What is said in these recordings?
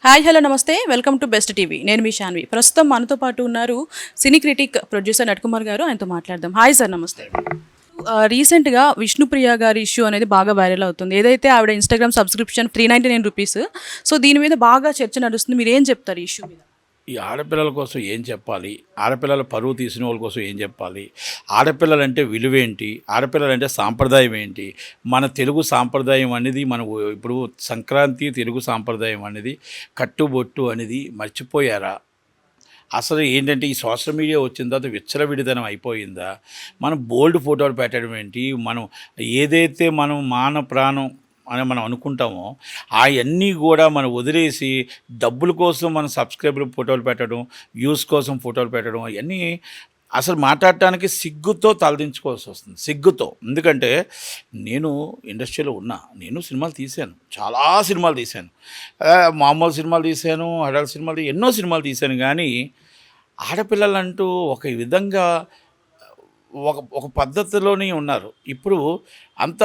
Hi hello నమస్తే welcome to best TV. నేను మీ శాన్వి. ప్రస్తుతం మనతో పాటు ఉన్నారు సినీ క్రిటిక్ ప్రొడ్యూసర్ నట్కుమార్ గారు. ఆయనతో మాట్లాడదాం. హాయ్ సార్, నమస్తే. రీసెంట్గా విష్ణుప్రియ గారి ఇష్యూ అనేది బాగా వైరల్ అవుతుంది. ఏదైతే ఆవిడ ఇన్స్టాగ్రామ్ సబ్స్క్రిప్షన్ ₹399. సో దీని మీద బాగా చర్చ నడుస్తుంది. మీరు ఏం చెప్తారు ఈ ఇష్యూ మీద? ఈ ఆడపిల్లల కోసం ఏం చెప్పాలి, ఆడపిల్లల పరువు తీసిన వాళ్ళ కోసం ఏం చెప్పాలి, ఆడపిల్లలంటే విలువేంటి, ఆడపిల్లలంటే సాంప్రదాయం ఏంటి, మన తెలుగు సాంప్రదాయం అనేది ఇప్పుడు సంక్రాంతి తెలుగు సాంప్రదాయం అనేది కట్టుబొట్టు అనేది మర్చిపోయారా? అసలు ఏంటంటే ఈ సోషల్ మీడియా వచ్చిన తర్వాత విచ్చలవిడితనం అయిపోయిందా? మనం బోల్డ్ ఫోటోలు పెట్టడం ఏంటి, మనం ఏదైతే మనం మాన ప్రాణం అని మనం అనుకుంటామో అవన్నీ కూడా మనం వదిలేసి డబ్బుల కోసం మనం సబ్స్క్రైబర్ ఫోటోలు పెట్టడం, వ్యూస్ కోసం ఫోటోలు పెట్టడం అవన్నీ అసలు మాట్లాడటానికి సిగ్గుతో తలదించుకోవాల్సి వస్తుంది. సిగ్గుతో. ఎందుకంటే నేను ఇండస్ట్రీలో ఉన్నా, నేను సినిమాలు తీశాను, చాలా సినిమాలు తీశాను, మామూలు సినిమాలు తీశాను, అడల్ట్ సినిమాలు, ఎన్నో సినిమాలు తీశాను. కానీ ఆడపిల్లలంటూ ఒక విధంగా ఒక ఒక పద్ధతిలోనే ఉన్నారు. ఇప్పుడు అంత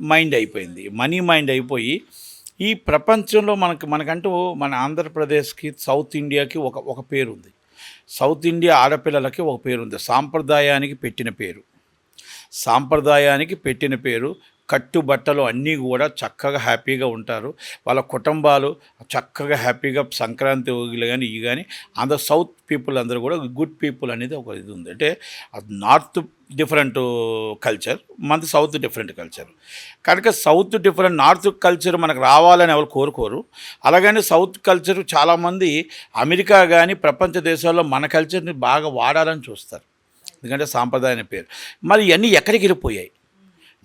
మైండ్ అయిపోయి ఈ ప్రపంచంలో మనకంటూ మన ఆంధ్రప్రదేశ్కి, సౌత్ ఇండియాకి ఒక పేరు ఉంది. సౌత్ ఇండియా ఆడపిల్లలకి ఒక పేరు ఉంది. సాంప్రదాయానికి పెట్టిన పేరు. కట్టుబట్టలు అన్నీ కూడా చక్కగా హ్యాపీగా ఉంటారు. వాళ్ళ కుటుంబాలు చక్కగా హ్యాపీగా సంక్రాంతి కానీ ఇవి కానీ అందరూ సౌత్ పీపుల్ అందరూ కూడా గుడ్ పీపుల్ అనేది ఒక ఇది ఉంది. అంటే నార్త్ డిఫరెంట్ కల్చర్, మనది సౌత్ డిఫరెంట్ కల్చర్. కనుక నార్త్ కల్చర్ మనకు రావాలని ఎవరు కోరుకోరు. అలాగని సౌత్ కల్చర్ చాలామంది అమెరికా కానీ ప్రపంచ దేశాల్లో మన కల్చర్ని బాగా వాడాలని చూస్తారు. ఎందుకంటే సాంప్రదాయం పేరు. మరి ఇవన్నీ ఎక్కడికి వెళ్ళిపోయాయి?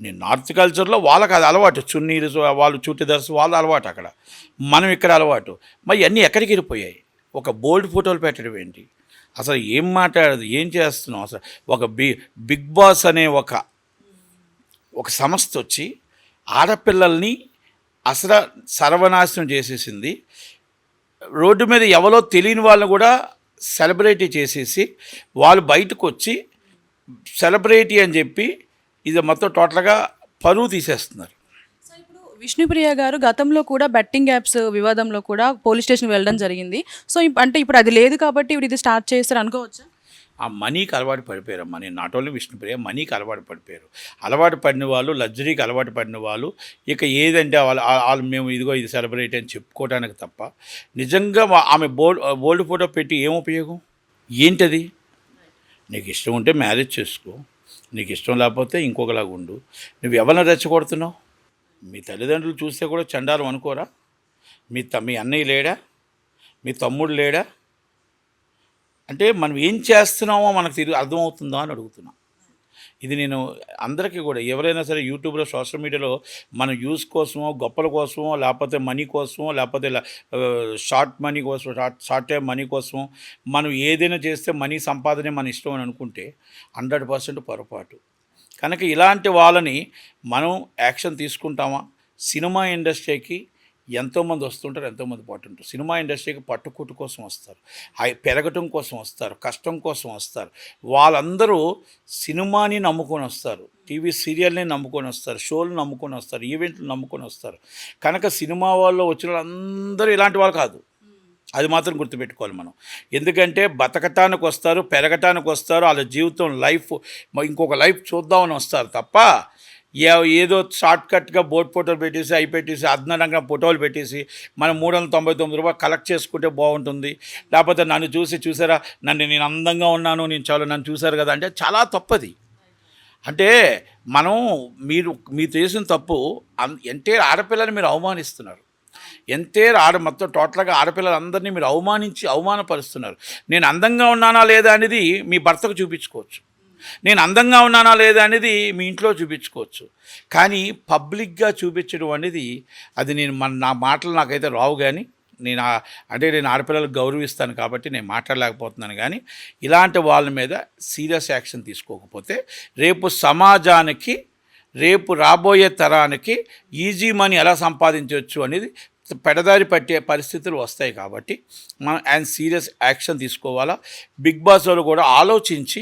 నేను నార్త్ కల్చర్లో వాళ్ళకి అది అలవాటు, చున్నీలు, వాళ్ళు చుట్టిదర్స్ వాళ్ళ అలవాటు అక్కడ, మనం ఇక్కడ అలవాటు. మరి అన్నీ ఎక్కడికి వెళ్ళిపోయాయి? ఒక బోల్డ్ ఫోటోలు పెట్టడం ఏంటి? అసలు ఏం మాట్లాడదు, ఏం చేస్తున్నాం? అసలు ఒక బిగ్ బాస్ అనే ఒక సంస్థ వచ్చి ఆడపిల్లల్ని అసలు సర్వనాశనం చేసేసింది. రోడ్డు మీద ఎవరో తెలియని వాళ్ళని కూడా సెలబ్రిటీ చేసేసి వాళ్ళు బయటకు వచ్చి సెలబ్రిటీ అని చెప్పి ఇది మొత్తం టోటల్గా పరువు తీసేస్తున్నారు. సో ఇప్పుడు విష్ణుప్రియ గారు గతంలో కూడా బెట్టింగ్ యాప్స్ వివాదంలో కూడా పోలీస్ స్టేషన్ వెళ్ళడం జరిగింది. సో అంటే ఇప్పుడు అది లేదు కాబట్టి ఇప్పుడు ఇది స్టార్ట్ చేస్తారు అనుకోవచ్చా? ఆ మనీకి అలవాటు పడిపోయారు. నేను నాట్ ఓన్లీ విష్ణుప్రియ, మనీకి అలవాటు పడిపోయారు. అలవాటు పడిన వాళ్ళు, లగ్జరీకి అలవాటు పడిన వాళ్ళు ఇక ఏదంటే వాళ్ళు మేము ఇదిగో ఇది సెలబ్రిటీ అని చెప్పుకోవడానికి తప్ప నిజంగా ఆమె బోల్డ్ ఫోటో పెట్టి ఏం ఉపయోగం? ఏంటది? నీకు ఇష్టం ఉంటే మ్యారేజ్ చేసుకో, నీకు ఇష్టం లేకపోతే ఇంకొకలాగా ఉండు. నువ్వు ఎవరిని రెచ్చగొడుతున్నావు? మీ తల్లిదండ్రులు చూస్తే కూడా చండాలం అనుకోరా? మీ అన్నయ్య లేడా? మీ తమ్ముడు లేడా? అంటే మనం ఏం చేస్తున్నామో మనకు అర్థమవుతుందా అని అడుగుతున్నా. ఇది నేను అందరికీ కూడా, ఎవరైనా సరే యూట్యూబ్లో, సోషల్ మీడియాలో మన యూస్ కోసమో, గొప్పల కోసమో, లేకపోతే మనీ కోసమో, లేకపోతే షార్ట్ మనీ కోసం, షార్ట్ టైం మనీ కోసమో మనం ఏదైనా చేస్తే మనీ సంపాదనే మన ఇష్టం అని అనుకుంటే 100% పొరపాటు. కనుక ఇలాంటి వాళ్ళని మనం యాక్షన్ తీసుకుంటామా? సినిమా ఇండస్ట్రీకి ఎంతోమంది వస్తుంటారు, ఎంతోమంది పట్టుంటారు. సినిమా ఇండస్ట్రీకి పట్టుకుట్టు కోసం వస్తారు, పెరగటం కోసం వస్తారు, కష్టం కోసం వస్తారు. వాళ్ళందరూ సినిమాని నమ్ముకొని వస్తారు, టీవీ సీరియల్ని నమ్ముకొని వస్తారు, షోలు నమ్ముకొని వస్తారు, ఈవెంట్లు నమ్ముకొని వస్తారు. కనుక సినిమా వాళ్ళు వచ్చిన వాళ్ళందరూ ఇలాంటి వాళ్ళు కాదు. అది మాత్రం గుర్తుపెట్టుకోవాలి మనం. ఎందుకంటే బతకటానికి వస్తారు, పెరగటానికి వస్తారు, వాళ్ళ జీవితం లైఫ్ ఇంకొక లైఫ్ చూద్దామని వస్తారు తప్ప ఏదో షార్ట్కట్గా బోర్డు ఫోటోలు పెట్టేసి అయిపెట్టేసి అదనంగా ఫోటోలు పెట్టేసి మనం ₹399 కలెక్ట్ చేసుకుంటే బాగుంటుంది, లేకపోతే నన్ను చూసారా, నేను అందంగా ఉన్నాను, నన్ను చూశారు కదా అంటే చాలా తప్పది. అంటే మీరు చేసిన తప్పు. ఎంటే ఆడపిల్లని మీరు అవమానిస్తున్నారు. మొత్తం టోటల్గా ఆడపిల్లలందరినీ మీరు అవమానపరుస్తున్నారు. నేను అందంగా ఉన్నానా లేదా అనేది మీ భర్తకు చూపించుకోవచ్చు, నేను అందంగా ఉన్నానా లేదా అనేది మీ ఇంట్లో చూపించుకోవచ్చు. కానీ పబ్లిక్గా చూపించడం అనేది అది నా మాటలు నాకైతే రావు. కానీ నేను ఆడపిల్లలకు గౌరవిస్తాను కాబట్టి నేను మాట్లాడలేకపోతున్నాను. కానీ ఇలాంటి వాళ్ళ మీద సీరియస్ యాక్షన్ తీసుకోకపోతే రేపు సమాజానికి, రేపు రాబోయే తరానికి ఈజీ మనీ ఎలా సంపాదించవచ్చు అనేది పెడదారి పట్టే పరిస్థితులు వస్తాయి. కాబట్టి మనం సీరియస్ యాక్షన్ తీసుకోవాలా. బిగ్ బాస్ వాళ్ళు కూడా ఆలోచించి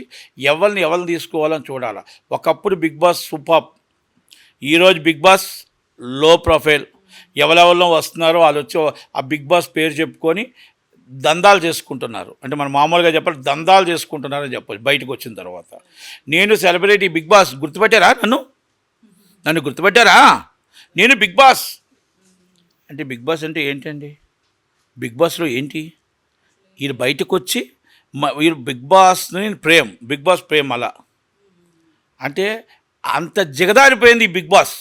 ఎవరిని తీసుకోవాలని చూడాలా. ఒకప్పుడు బిగ్ బాస్ సూపర్, ఈరోజు బిగ్ బాస్ లో ప్రొఫైల్. ఎవరెవరిలో వస్తున్నారో వాళ్ళు వచ్చి ఆ బిగ్ బాస్ పేరు చెప్పుకొని దందాలు చేసుకుంటున్నారు. అంటే మనం మామూలుగా చెప్పాలి, దందాలు చేసుకుంటున్నారని చెప్పచ్చు బయటకు వచ్చిన తర్వాత. నేను సెలబ్రిటీ బిగ్ బాస్, గుర్తుపెట్టారా నన్ను గుర్తుపెట్టారా? నేను బిగ్ బాస్ అంటే బిగ్ బాస్ అంటే ఏంటండి? బిగ్ బాస్లో ఏంటి? వీళ్ళు బయటకు వచ్చి వీళ్ళు బిగ్ బాస్ని బిగ్ బాస్ ప్రేమ్ అలా అంటే అంత జిగదారిపోయింది ఈ బిగ్ బాస్.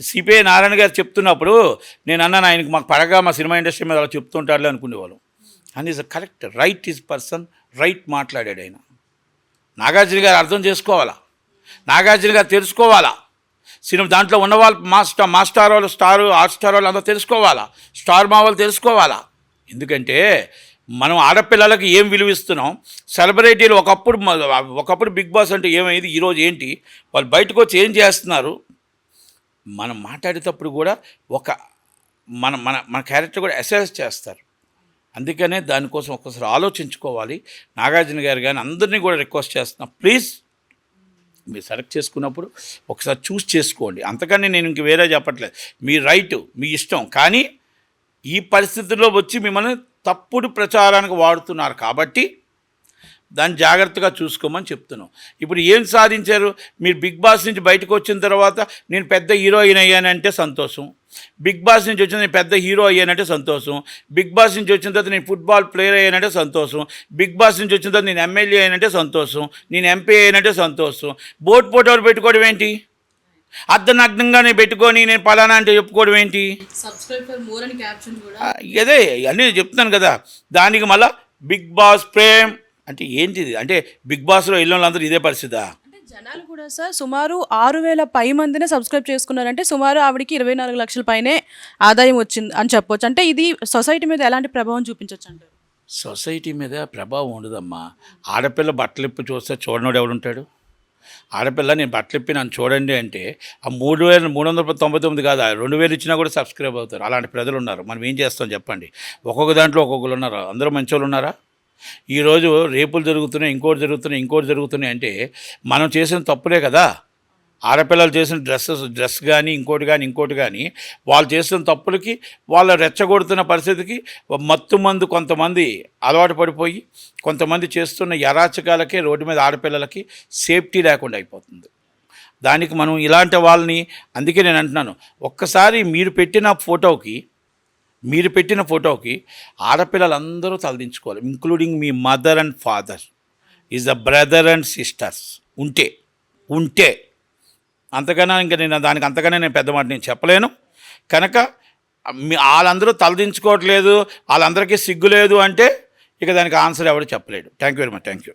సిపిఐ నారాయణ గారు చెప్తున్నప్పుడు నేను అన్నాను, ఆయనకి మాకు పడగా మా సినిమా ఇండస్ట్రీ మీద అలా చెప్తుంటారులే అనుకునేవాళ్ళు. And is correct, right is person, right మాట్లాడాడు ఆయన. నాగార్జున గారు అర్థం చేసుకోవాలా, నాగార్జున గారు తెలుసుకోవాలా, సినిమా దాంట్లో ఉన్న వాళ్ళు మాస్టార్ వాళ్ళు, హాట్స్టార్ వాళ్ళు అందరూ తెలుసుకోవాలా, స్టార్ మా వాళ్ళు తెలుసుకోవాలా. ఎందుకంటే మనం ఆడపిల్లలకి ఏం విలువిస్తున్నాం, సెలబ్రిటీలు ఒకప్పుడు బిగ్ బాస్ అంటే ఏమైంది, ఈరోజు ఏంటి, వాళ్ళు బయటకు వచ్చి ఏం చేస్తున్నారు, మనం మాట్లాడేటప్పుడు కూడా మన మన మన క్యారెక్టర్ కూడా అసెస్ చేస్తారు. అందుకనే దానికోసం ఒక్కసారి ఆలోచించుకోవాలి. నాగార్జున గారు కానీ అందరినీ కూడా రిక్వెస్ట్ చేస్తున్నా, ప్లీజ్ మీరు సెలెక్ట్ చేసుకున్నప్పుడు ఒకసారి చూస్ చేసుకోండి. అంతకని నేను ఇంక వేరే చెప్పట్లేదు, మీ రైట్, మీ ఇష్టం. కానీ ఈ పరిస్థితుల్లో వచ్చి మిమ్మల్ని తప్పుడు ప్రచారానికి వాడుతున్నారు కాబట్టి దాన్ని జాగ్రత్తగా చూసుకోమని చెప్తున్నాం. ఇప్పుడు ఏం సాధించారు మీరు? బిగ్ బాస్ నుంచి బయటకు వచ్చిన తర్వాత నేను పెద్ద హీరోయిన్ అయ్యానంటే సంతోషం, బిగ్ బాస్ నుంచి వచ్చిన నేను పెద్ద హీరో అయ్యానంటే సంతోషం, బిగ్ బాస్ నుంచి వచ్చిన తర్వాత నేను ఫుట్బాల్ ప్లేయర్ అయ్యానంటే సంతోషం, బిగ్ బాస్ నుంచి వచ్చిన తర్వాత నేను ఎమ్మెల్యే అయినంటే సంతోషం, నేను ఎంపీ అయినంటే సంతోషం. బోట్ ఫోటోలు పెట్టుకోవడం ఏంటి? అర్ధనగ్నంగా నేను పెట్టుకొని నేను పలానా అంటే చెప్పుకోవడం ఏంటి? అదే అన్నీ చెప్తున్నాను కదా. దానికి మళ్ళీ బిగ్ బాస్ ప్రేమ్ అంటే ఏంటిది? అంటే బిగ్ బాస్లో వెళ్ళిన వాళ్ళందరూ ఇదే పరిస్థితా? అంటే జనాలు కూడా సార్ సుమారు 6,000 పై మందినే సబ్స్క్రైబ్ చేసుకున్నారంటే సుమారు ఆవిడకి 24 లక్షల పైనే ఆదాయం వచ్చింది అని చెప్పొచ్చు. అంటే ఇది సొసైటీ మీద ఎలాంటి ప్రభావం చూపించవచ్చు అంటారు? సొసైటీ మీద ప్రభావం ఉండదమ్మా. ఆడపిల్ల బట్టలు ఇప్పి చూస్తే చూడనోడు ఎవడుంటాడు? ఆడపిల్ల నేను బట్టలు ఇప్పి నన్ను చూడండి అంటే ఆ 3,399 కాదు, 2,000 ఇచ్చినా కూడా సబ్స్క్రైబ్ అవుతారు. అలాంటి ప్రజలు ఉన్నారు. మనం ఏం చేస్తాం చెప్పండి? ఒక్కొక్క దాంట్లో ఒక్కొక్కరు ఉన్నారు. అందరూ మంచోళ్ళు ఉన్నారా? ఈరోజు రేపులు జరుగుతున్నాయి, ఇంకోటి జరుగుతున్నాయి అంటే మనం చేసిన తప్పులే కదా. ఆడపిల్లలు చేసిన డ్రెస్ కానీ ఇంకోటి కానీ వాళ్ళు చేసిన తప్పులకి వాళ్ళు రెచ్చగొడుతున్న పరిస్థితికి మత్తు మందు కొంతమంది అలవాటు పడిపోయి కొంతమంది చేస్తున్న అరాచకాలకే రోడ్డు మీద ఆడపిల్లలకి సేఫ్టీ లేకుండా అయిపోతుంది. దానికి మనం ఇలాంటి వాళ్ళని, అందుకే నేను అంటున్నాను, ఒక్కసారి మీరు పెట్టిన ఫోటోకి ఆడపిల్లలందరూ తలదించుకోవాలి, ఇంక్లూడింగ్ మీ mother and father, is the brother and sisters ఉంటే అంతకన్నా ఇంకా దానికి అంతకన్నా నేను పెద్ద మాట నేను చెప్పలేను. కనుక వాళ్ళందరూ తలదించుకోవట్లేదు, వాళ్ళందరికీ సిగ్గు లేదు అంటే ఇక దానికి ఆన్సర్ ఎవరు చెప్పలేడు. Thank you very much. Thank you.